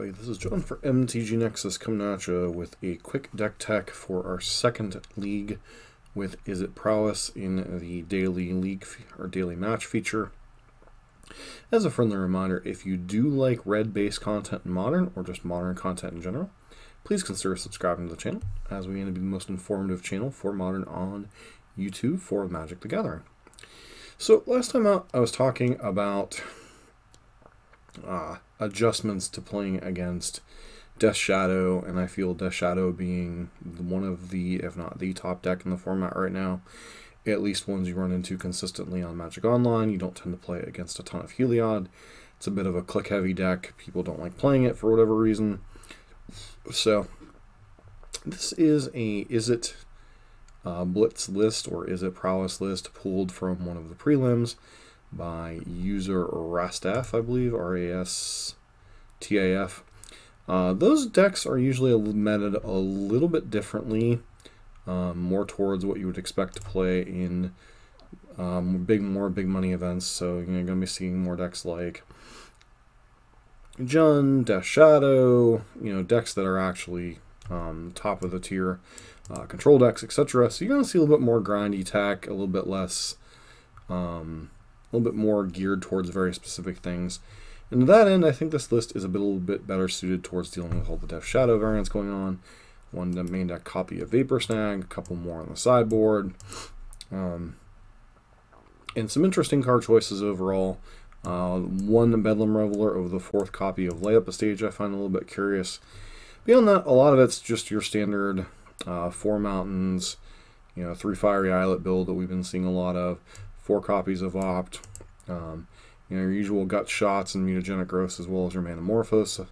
everybody, this is John for MTG Nexus coming at you with a quick deck tech for our second league with Izzet Prowess in the daily league or daily match feature. As a friendly reminder, if you do like red-based content in Modern or just Modern content in general, please consider subscribing to the channel, as we aim to be the most informative channel for Modern on YouTube for Magic the Gathering. So last time out, I was talking about adjustments to playing against Death Shadow, and I feel Death Shadow being one of the, if not the top deck in the format right now, at least ones you run into consistently on Magic Online. You don't tend to play against a ton of Heliod. It's a bit of a click-heavy deck. People don't like playing it for whatever reason. So this is a Izzet Blitz list, or Izzet Prowess list, pulled from one of the prelims by user Rastaf, I believe, R-A-S-T-A-F. Those decks are usually meted a little bit differently, more towards what you would expect to play in more big money events. So you're going to be seeing more decks like Jund, Death Shadow, decks that are actually top of the tier, control decks, etc. So you're going to see a little bit more grindy tech, a little bit less, a little bit more geared towards very specific things. And to that end, I think this list is a little bit better suited towards dealing with all the Death Shadow variants going on. One main deck copy of Vapor Snag, a couple more on the sideboard, and some interesting card choices overall. One Bedlam Reveler over the 4th copy of Light Up a Stage I find a little bit curious. Beyond that, a lot of it's just your standard 4 Mountains, 3 Fiery Islet build that we've been seeing a lot of, 4 copies of Opt, your usual gut shots and mutagenic growths, as well as your Manamorphose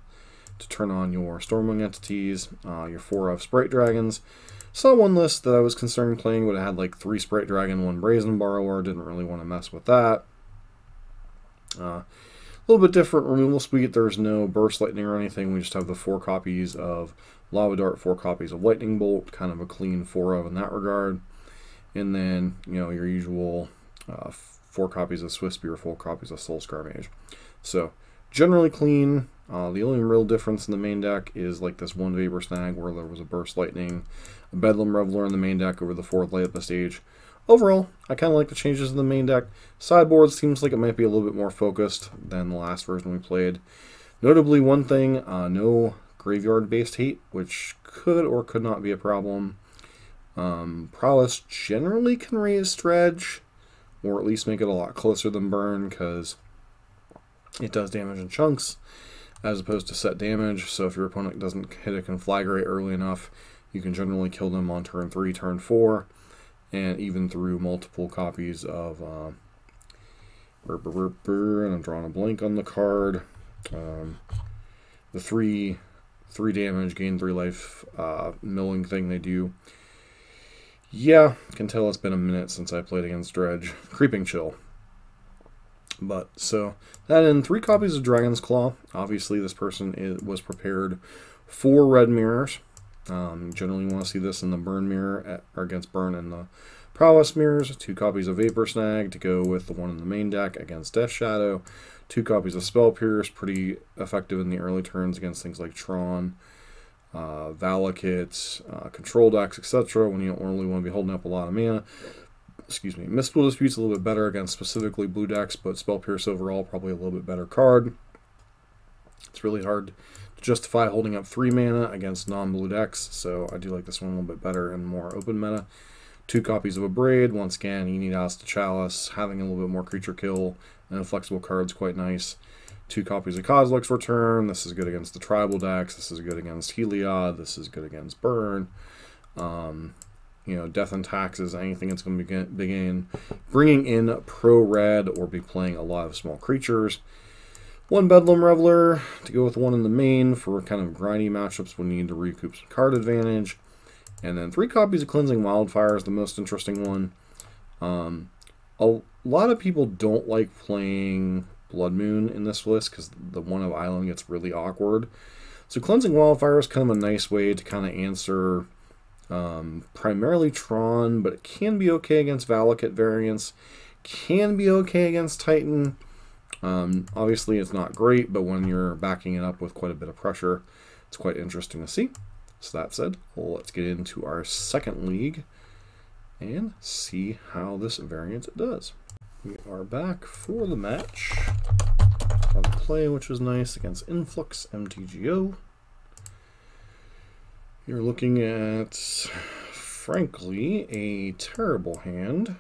to turn on your Stormwing entities, your 4 of Sprite Dragons. Saw one list that I was considering playing, but it had like 3 Sprite Dragon, 1 Brazen Borrower. Didn't really want to mess with that. A little bit different removal speed. There's no Burst Lightning or anything. We just have the 4 copies of Lava Dart, 4 copies of Lightning Bolt, kind of a clean 4 of in that regard. And then, your usual 4 copies of Swift Spear, 4 copies of Soulscar Mage. So, generally clean. The only real difference in the main deck is like this 1 Vapor Snag where there was a Burst Lightning, a Bedlam Reveler in the main deck over the 4th Light Up the Stage. Overall, I kind of like the changes in the main deck. Sideboard seems like it might be a little bit more focused than the last version we played. Notably, one thing, no graveyard-based hate, which could or could not be a problem. Prowess generally can raise Dredge, or at least make it a lot closer than Burn, because it does damage in chunks, as opposed to set damage. So if your opponent doesn't hit a Conflagrate early enough, you can generally kill them on turn 3, turn 4, and even through multiple copies of and I'm drawing a blank on the card. The 3 damage, gain 3 life milling thing they do. Yeah, can tell it's been a minute since I played against Dredge. Creeping Chill. But, so, that in 3 copies of Dragon's Claw. Obviously, this person was prepared for red mirrors. Generally, you want to see this in the Burn mirror, or against Burn and the Prowess mirrors. 2 copies of Vapor Snag to go with the one in the main deck against Death Shadow. 2 copies of Spell Pierce, pretty effective in the early turns against things like Tron, Valakut, control decks, etc. when you don't really want to be holding up a lot of mana. Excuse me. Mystical Dispute's a little bit better against specifically blue decks, but Spell Pierce overall probably a little bit better card. It's really hard to justify holding up 3 mana against non-blue decks, so I do like this one a little bit better and more open meta. 2 copies of Abrade. Once again, you need Asta Chalice. Having a little bit more creature kill and a flexible card's quite nice. 2 copies of Kozilek's Return. This is good against the tribal decks. This is good against Heliod. This is good against Burn. Death and Taxes, anything that's going to begin bringing in pro-red or be playing a lot of small creatures. 1 Bedlam Reveler to go with 1 in the main for kind of grindy matchups when you need to recoup some card advantage. And then 3 copies of Cleansing Wildfire is the most interesting one. A lot of people don't like playing Blood Moon in this list because the 1 of Island gets really awkward. So Cleansing Wildfire is kind of a nice way to kind of answer primarily Tron, but it can be okay against Valakut variants, can be okay against Titan, Obviously, it's not great, but when you're backing it up with quite a bit of pressure, it's quite interesting to see. So that said, let's get into our second league and see how this variant does. We are back for the match on the play, which was nice, against Influx MTGO. You're looking at, frankly, a terrible hand.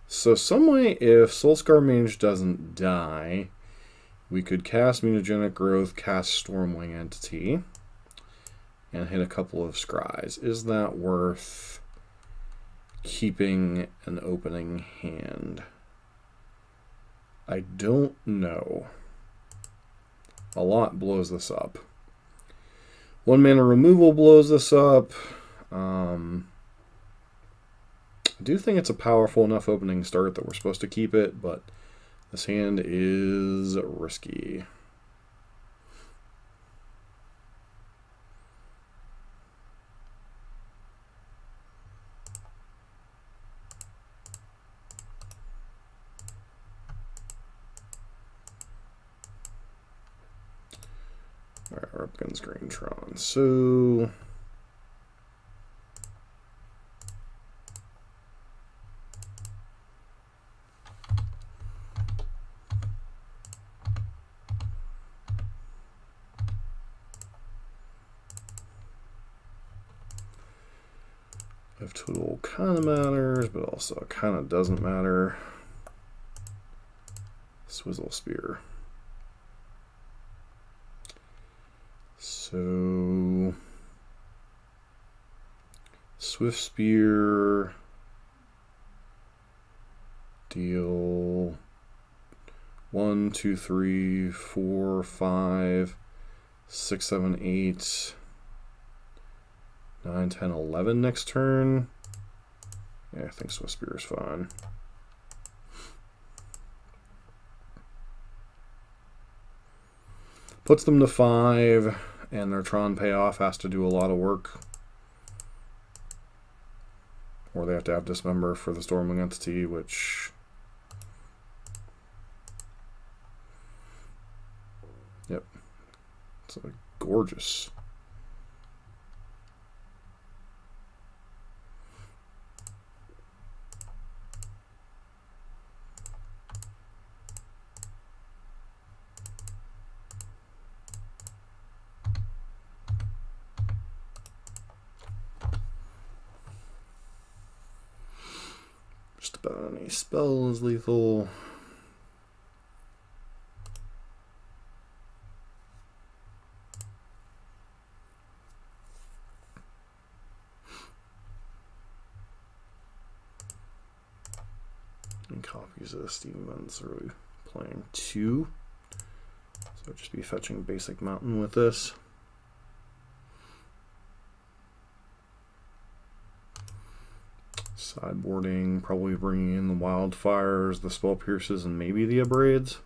So some way, if Soulscar Mage doesn't die, we could cast Mutagenic Growth, cast Stormwing Entity, and hit a couple of scries. Is that worth keeping an opening hand? I don't know. A lot blows this up. 1 mana removal blows this up. I do think it's a powerful enough opening start that we're supposed to keep it, but this hand is risky. Alright, we're up against Green Tron. So if total kind of matters, but also kind of doesn't matter. Swizzle Spear. So Swift Spear, deal 1, 2, 3, 4, 5, 6, 7, 8, 9, 10, 11 next turn. Yeah, I think Swift Spear is fine. Puts them to 5, and their Tron payoff has to do a lot of work. Or they have to have Dismember for the Stormwing Entity, which... Yep. It's gorgeous. Just about any spell is lethal. And copies of the Steam Events are really playing 2. So just be fetching basic mountain with this. Sideboarding, probably bringing in the Wildfires, the Spell Pierces, and maybe the Abrades.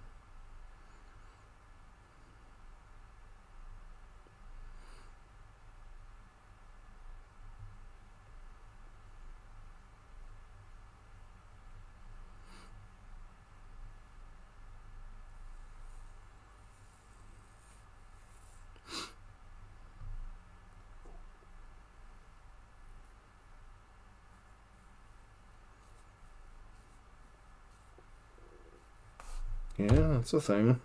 Yeah, that's a thing.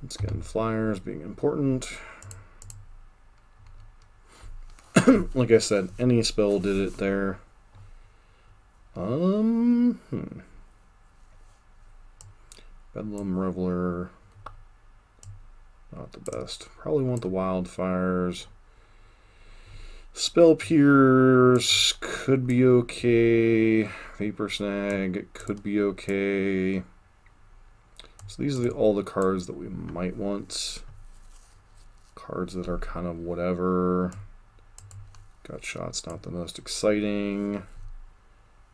Once again, flyers being important. Like I said, any spell did it there. Bedlam Reveler. Not the best. Probably want the Wildfires. Spell Pierce could be okay. Vapor Snag could be okay. So these are all the cards that we might want. Cards that are kind of whatever. Gut Shot's not the most exciting.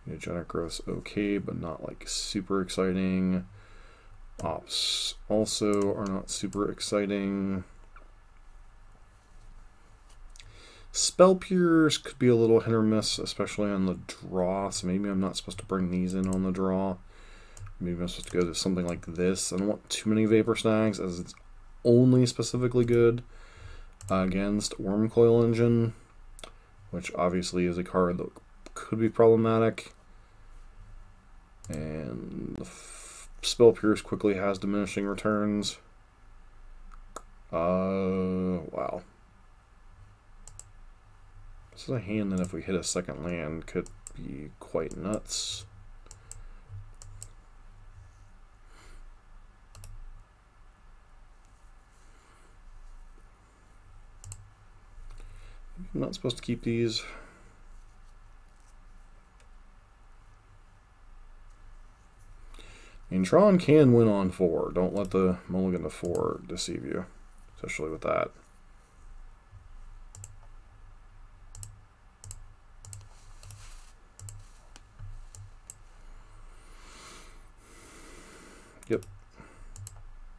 Mutagenic growth's okay, but not like super exciting. Ops also are not super exciting. Spell Pierce could be a little hit or miss, especially on the draw, so maybe I'm not supposed to bring these in on the draw. Maybe I'm supposed to go to something like this. I don't want too many Vapor Snags, as it's only specifically good against Wormcoil Engine, which obviously is a card that could be problematic. And the Spell Pierce quickly has diminishing returns. Wow. This is a hand that if we hit a second land could be quite nuts. I'm not supposed to keep these. And Tron can win on 4. Don't let the mulligan to 4 deceive you, especially with that. Yep.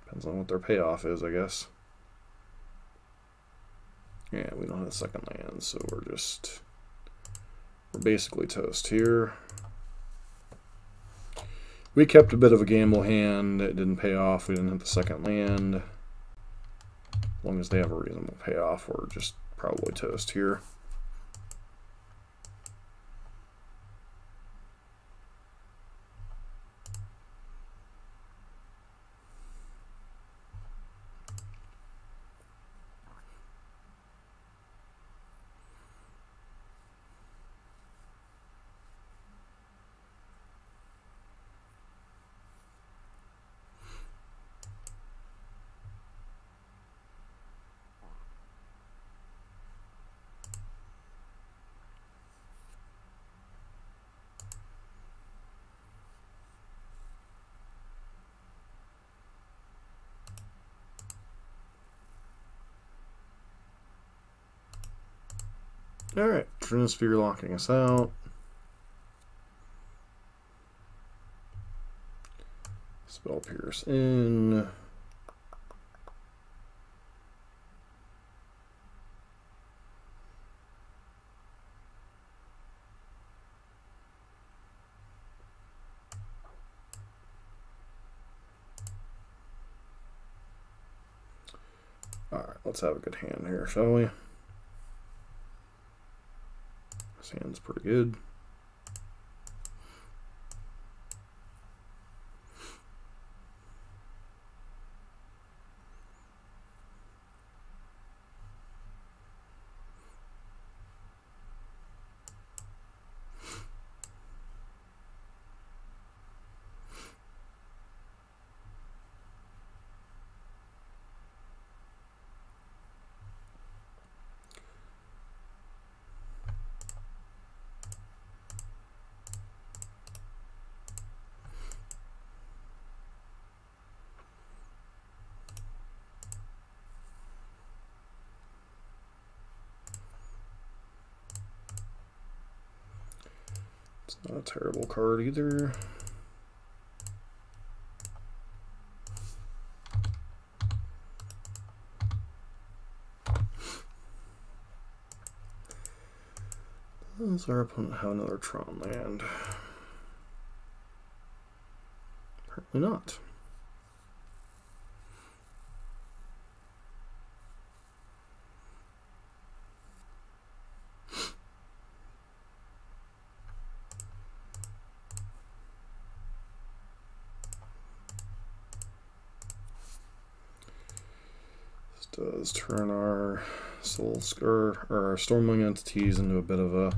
Depends on what their payoff is, I guess. Yeah, we don't have a second land, so we're basically toast here. We kept a bit of a gamble hand. It didn't pay off. We didn't hit the second land. As long as they have a reasonable payoff, we're just probably toast here. Alright, Trinosphere locking us out. Spell Pierce in. Alright, let's have a good hand here, shall we? This hand's pretty good. It's not a terrible card either. Does our opponent have another Tron land? Apparently not. Does turn our our Stormwing entities into a bit of a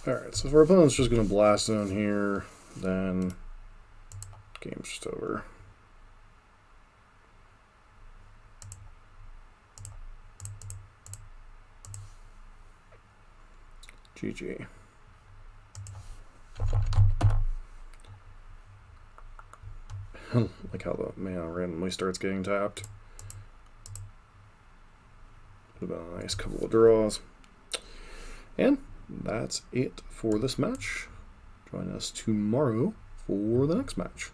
Alright, so if our opponent's just going to blast zone here, then game's just over. GG. Like how the mana randomly starts getting tapped. Would have been a nice couple of draws. And that's it for this match. Join us tomorrow for the next match.